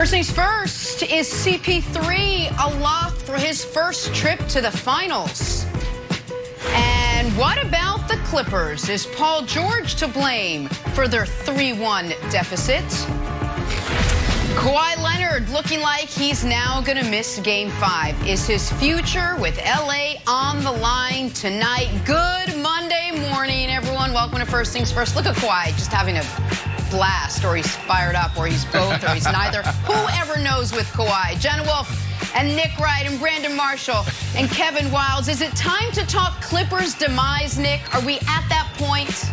First things first, is CP3 a lock for his first trip to the finals? And what about the Clippers? Is Paul George to blame for their 3-1 deficit? Kawhi Leonard looking like he's now going to miss Game 5. Is his future with LA on the line tonight? Good Monday morning, everyone. Welcome to First Things First. Look at Kawhi just having a blast, or he's fired up, or he's both, or he's neither. Whoever knows with Kawhi. Jen Wolf and Nick Wright and Brandon Marshall and Kevin Wilds. Is it time to talk Clippers demise, Nick? Are we at that point?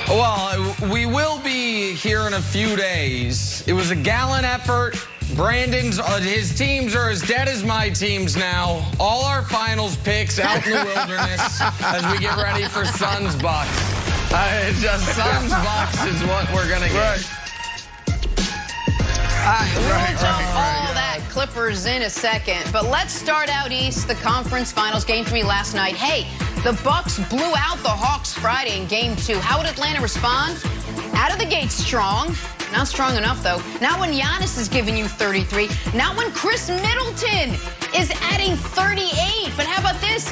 Well, we will be here in a few days. It was a gallant effort. Brandon's, his teams are as dead as my teams now. All our finals picks out in the wilderness as we get ready for Suns Bucks. Suns Bucks is what we're going to get. We'll talk all that Clippers in a second. But let's start out east, the conference finals, Game 3 last night. Hey, the Bucks blew out the Hawks Friday in Game 2. How would Atlanta respond? Out of the gate strong. Not strong enough, though. Not when Giannis is giving you 33. Not when Chris Middleton is adding 38. But how about this?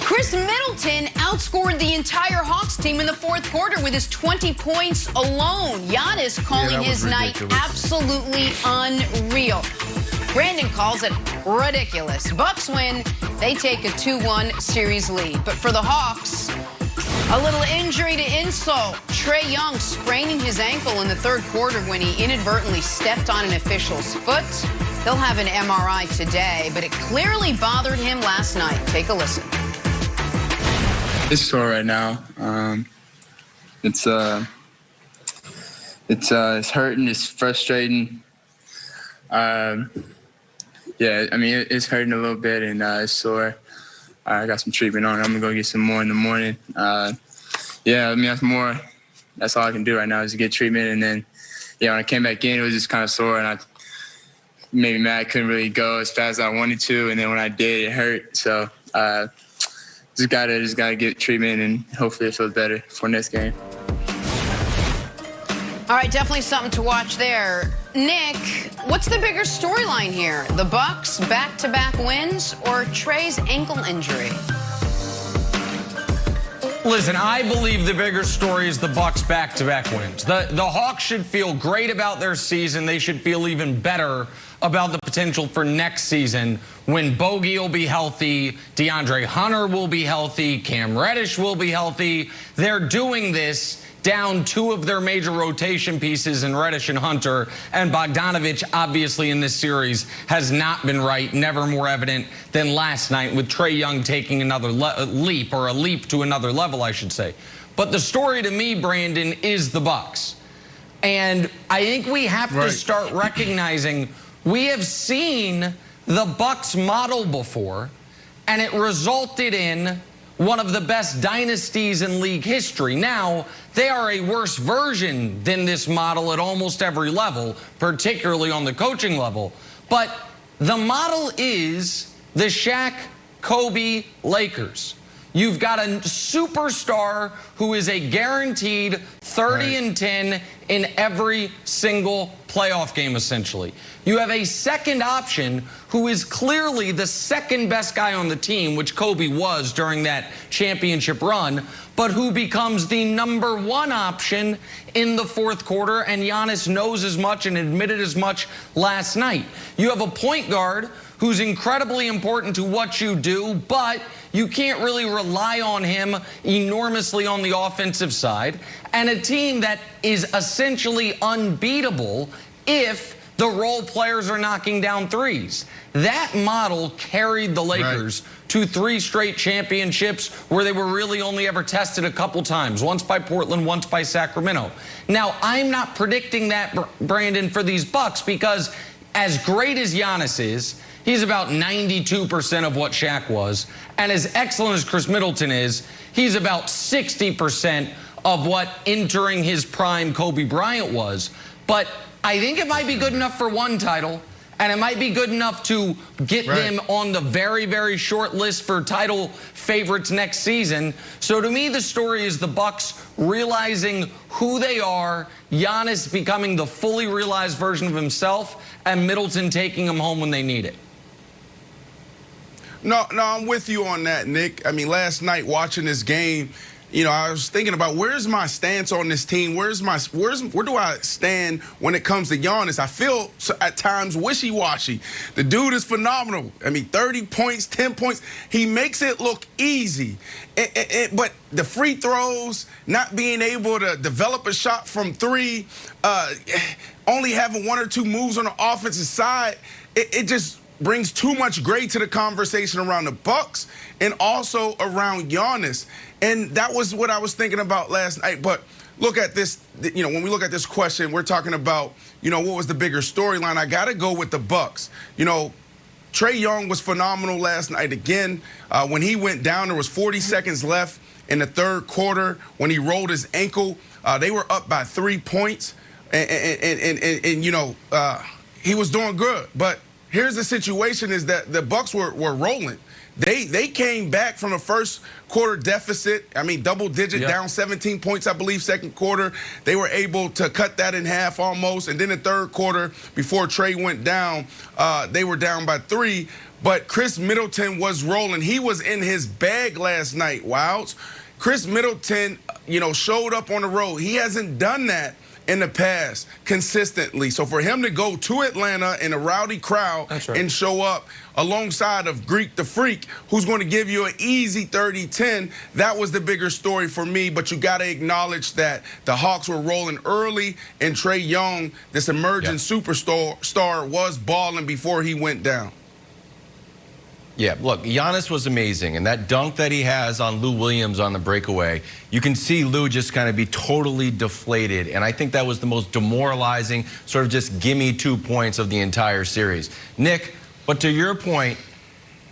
Chris Middleton outscored the entire Hawks team in the fourth quarter with his 20 points alone. Giannis calling his night absolutely unreal. Brandon calls it ridiculous. Bucks win. They take a 2-1 series lead. But for the Hawks, a little injury to insult. Trae Young spraining his ankle in the third quarter when he inadvertently stepped on an official's foot. They'll have an MRI today, but it clearly bothered him last night. Take a listen. It's sore right now. It's hurting. It's frustrating. Yeah, I mean, it's hurting a little bit, and it's sore. I got some treatment on it. I'm gonna go get some more in the morning. Yeah, I mean, that's all I can do right now is to get treatment. And then, yeah, when I came back in, it was just kind of sore, and I made me mad. I couldn't really go as fast as I wanted to, and then when I did, it hurt. So just gotta get treatment, and hopefully it feels better for next game. All right, definitely something to watch there. Nick, what's the bigger storyline here? The Bucks back-to-back wins or Trae's ankle injury? Listen, I believe the bigger story is the Bucks back-to-back wins. The Hawks should feel great about their season. They should feel even better about the potential for next season when Bogey will be healthy, DeAndre Hunter will be healthy, Cam Reddish will be healthy. They're doing this down two of their major rotation pieces in Reddish and Hunter, and Bogdanović, obviously, in this series has not been right, never more evident than last night with Trae Young taking another leap, or a leap to another level, I should say. But the story to me, Brandon, is the Bucks. And I think we have to start recognizing we have seen the Bucks model before, and it resulted in one of the best dynasties in league history. Now, they are a worse version than this model at almost every level, particularly on the coaching level. But the model is the Shaq, Kobe Lakers. You've got a superstar who is a guaranteed 30 and 10 in every single playoff game, essentially. You have a second option who is clearly the second best guy on the team, which Kobe was during that championship run, but who becomes the number one option in the fourth quarter, and Giannis knows as much and admitted as much last night. You have a point guard who's incredibly important to what you do, but you can't really rely on him enormously on the offensive side, and a team that is essentially unbeatable if the role players are knocking down threes. That model carried the Lakers to 3 straight championships where they were really only ever tested a couple times, once by Portland, once by Sacramento. Now, I'm not predicting that, Brandon, for these Bucks, because as great as Giannis is, he's about 92% of what Shaq was. And as excellent as Chris Middleton is, he's about 60% of what entering his prime Kobe Bryant was. But I think it might be good enough for one title, And it might be good enough to get them on the very, very short list for title favorites next season. So to me, the story is the Bucks realizing who they are, Giannis becoming the fully realized version of himself, and Middleton taking him home when they need it. No, I'm with you on that, Nick. I mean, last night watching this game, you know, I was thinking about where's my stance on this team? Where do I stand when it comes to Giannis? I feel at times wishy-washy. The dude is phenomenal. I mean, 30 points, 10 points. He makes it look easy. But the free throws, not being able to develop a shot from three, only having one or two moves on the offensive side, it just brings too much gray to the conversation around the Bucks and also around Giannis. And that was what I was thinking about last night. But look at this, you know, when we look at this question, we're talking about, you know, what was the bigger storyline? I got to go with the Bucks. You know, Trae Young was phenomenal last night again. When he went down, there was 40 seconds left in the third quarter. When he rolled his ankle, they were up by 3 points. And you know, he was doing good. But here's the situation is that the Bucks were rolling. They came back from a first quarter deficit. I mean, double digit, down 17 points, I believe, second quarter. They were able to cut that in half almost. And then the third quarter, before Trae went down, they were down by 3. But Chris Middleton was rolling. He was in his bag last night, Wilds. Chris Middleton, you know, showed up on the road. He hasn't done that in the past consistently. So for him to go to Atlanta in a rowdy crowd and show up alongside of Greek the Freak, who's going to give you an easy 30-10, that was the bigger story for me. But you got to acknowledge that the Hawks were rolling early, and Trae Young, this emerging superstar, was balling before he went down. Yeah, look, Giannis was amazing, and that dunk that he has on Lou Williams on the breakaway, you can see Lou just kind of be totally deflated, and I think that was the most demoralizing, sort of just gimme 2 points of the entire series. Nick, but to your point,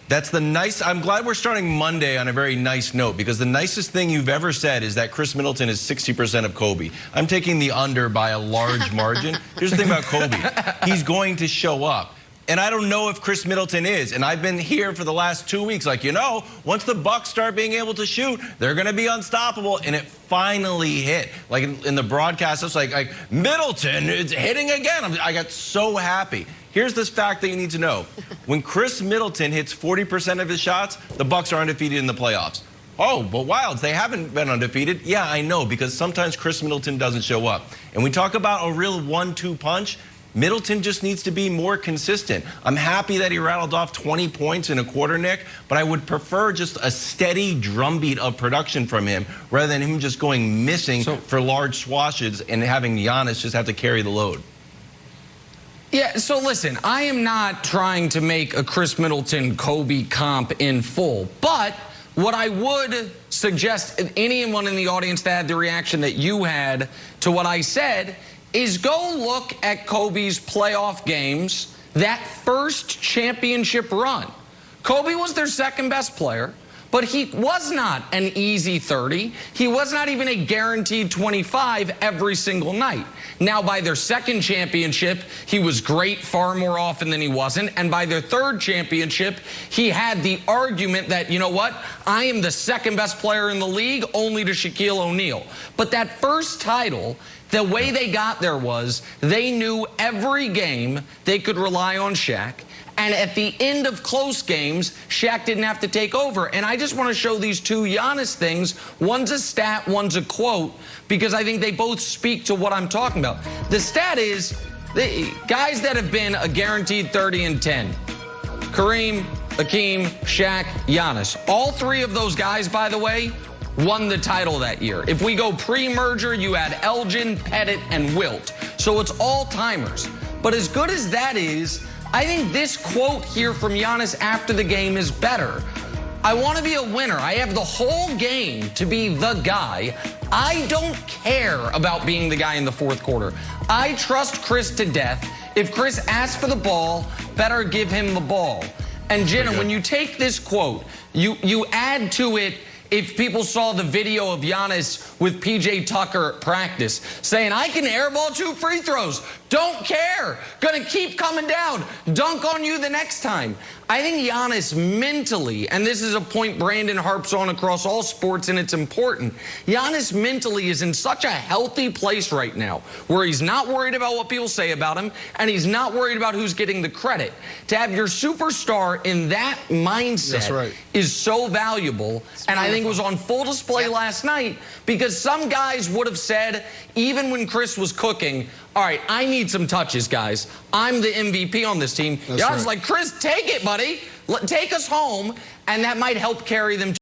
that's the nice, I'm glad we're starting Monday on a very nice note, because the nicest thing you've ever said is that Chris Middleton is 60% of Kobe. I'm taking the under by a large margin. Here's the thing about Kobe. He's going to show up. And I don't know if Chris Middleton is. And I've been here for the last 2 weeks, like, you know, once the Bucks start being able to shoot, they're going to be unstoppable. And it finally hit. Like in the broadcast, it's like Middleton is hitting again. I got so happy. Here's this fact that you need to know. When Chris Middleton hits 40% of his shots, the Bucks are undefeated in the playoffs. Oh, but Wilds, they haven't been undefeated. Yeah, I know, because sometimes Chris Middleton doesn't show up. And we talk about a real 1-2 punch. Middleton just needs to be more consistent. I'm happy that he rattled off 20 points in a quarter, Nick, but I would prefer just a steady drumbeat of production from him rather than him just going missing for large swatches and having Giannis just have to carry the load. Yeah, so listen, I am not trying to make a Chris Middleton-Kobe comp in full, but what I would suggest anyone in the audience that had the reaction that you had to what I said is go look at Kobe's playoff games, that first championship run. Kobe was their second best player, but he was not an easy 30. He was not even a guaranteed 25 every single night. Now, by their second championship, he was great far more often than he wasn't. And by their third championship, he had the argument that, you know what, I am the second best player in the league, only to Shaquille O'Neal. But that first title, the way they got there was they knew every game they could rely on Shaq. And at the end of close games, Shaq didn't have to take over. And I just want to show these two Giannis things. One's a stat, one's a quote, because I think they both speak to what I'm talking about. The stat is the guys that have been a guaranteed 30 and 10. Kareem, Hakeem, Shaq, Giannis. All three of those guys, by the way, won the title that year. If we go pre-merger, you had Elgin, Pettit, and Wilt. So it's all-timers. But as good as that is, I think this quote here from Giannis after the game is better. I want to be a winner. I have the whole game to be the guy. I don't care about being the guy in the fourth quarter. I trust Chris to death. If Chris asks for the ball, better give him the ball. And Jenna, when you take this quote, you add to it, if people saw the video of Giannis with PJ Tucker at practice saying, I can airball 2 free throws. Don't care. Gonna keep coming down. Dunk on you the next time. I think Giannis mentally, and this is a point Brandon harps on across all sports, and it's important. Giannis mentally is in such a healthy place right now where he's not worried about what people say about him, and he's not worried about who's getting the credit. To have your superstar in that mindset is so valuable, and I think it was on full display last night, because some guys would have said, even when Chris was cooking, all right, I need some touches, guys. I'm the MVP on this team. Giannis like, Chris, take it, buddy. Take us home, and that might help carry them.